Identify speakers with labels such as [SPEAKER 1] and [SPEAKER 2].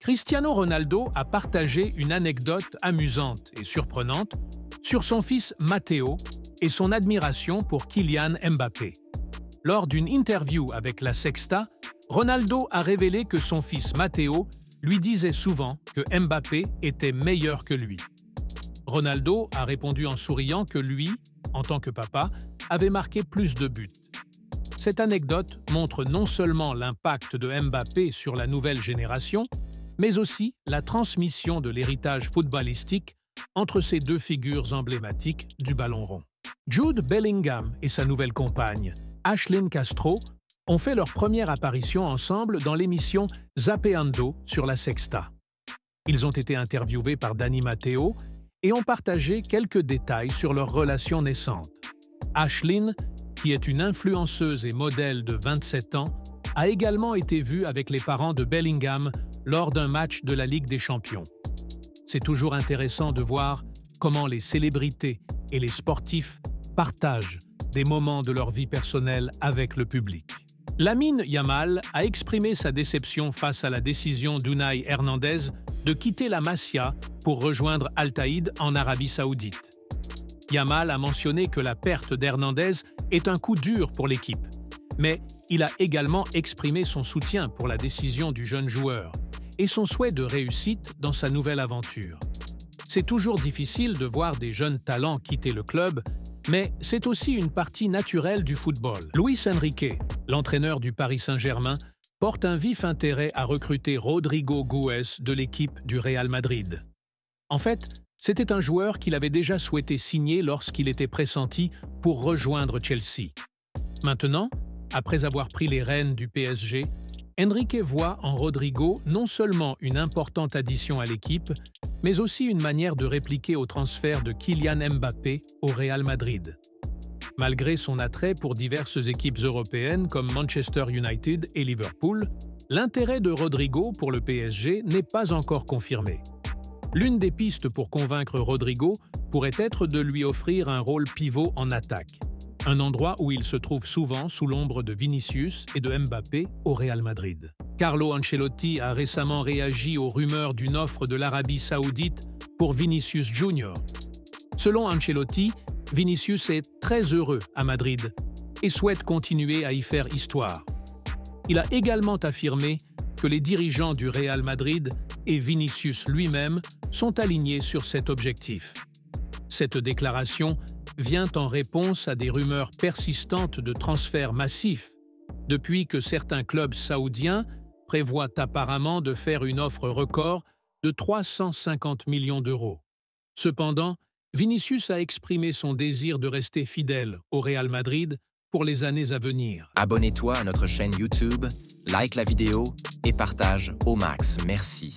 [SPEAKER 1] Cristiano Ronaldo a partagé une anecdote amusante et surprenante sur son fils Matteo et son admiration pour Kylian Mbappé. Lors d'une interview avec La Sexta, Ronaldo a révélé que son fils Matteo lui disait souvent que Mbappé était meilleur que lui. Ronaldo a répondu en souriant que lui, en tant que papa, avait marqué plus de buts. Cette anecdote montre non seulement l'impact de Mbappé sur la nouvelle génération, mais aussi la transmission de l'héritage footballistique entre ces deux figures emblématiques du ballon rond. Jude Bellingham et sa nouvelle compagne, Aislinn Castro, ont fait leur première apparition ensemble dans l'émission Zapeando sur La Sexta. Ils ont été interviewés par Dani Matteo et ont partagé quelques détails sur leur relation naissante. Aislinn, qui est une influenceuse et modèle de 27 ans, a également été vue avec les parents de Bellingham lors d'un match de la Ligue des Champions. C'est toujours intéressant de voir comment les célébrités et les sportifs partagent des moments de leur vie personnelle avec le public. Lamine Yamal a exprimé sa déception face à la décision d'Unai Hernandez de quitter la Masia pour rejoindre Al-Thaïd en Arabie Saoudite. Yamal a mentionné que la perte d'Hernandez est un coup dur pour l'équipe, mais il a également exprimé son soutien pour la décision du jeune joueur et son souhait de réussite dans sa nouvelle aventure. C'est toujours difficile de voir des jeunes talents quitter le club, mais c'est aussi une partie naturelle du football. Luis Enrique, l'entraîneur du Paris Saint-Germain, porte un vif intérêt à recruter Rodrigo Goes de l'équipe du Real Madrid. En fait, c'était un joueur qu'il avait déjà souhaité signer lorsqu'il était pressenti pour rejoindre Chelsea. Maintenant, après avoir pris les rênes du PSG, Enrique voit en Rodrigo non seulement une importante addition à l'équipe, mais aussi une manière de répliquer au transfert de Kylian Mbappé au Real Madrid. Malgré son attrait pour diverses équipes européennes comme Manchester United et Liverpool, l'intérêt de Rodrigo pour le PSG n'est pas encore confirmé. L'une des pistes pour convaincre Rodrigo pourrait être de lui offrir un rôle pivot en attaque, un endroit où il se trouve souvent sous l'ombre de Vinicius et de Mbappé au Real Madrid. Carlo Ancelotti a récemment réagi aux rumeurs d'une offre de l'Arabie Saoudite pour Vinicius Junior. Selon Ancelotti, Vinicius est très heureux à Madrid et souhaite continuer à y faire histoire. Il a également affirmé que les dirigeants du Real Madrid et Vinicius lui-même sont alignés sur cet objectif. Cette déclaration vient en réponse à des rumeurs persistantes de transferts massifs, depuis que certains clubs saoudiens prévoient apparemment de faire une offre record de 350 millions d'euros. Cependant, Vinicius a exprimé son désir de rester fidèle au Real Madrid pour les années à venir.
[SPEAKER 2] Abonne-toi à notre chaîne YouTube, like la vidéo et partage au max. Merci.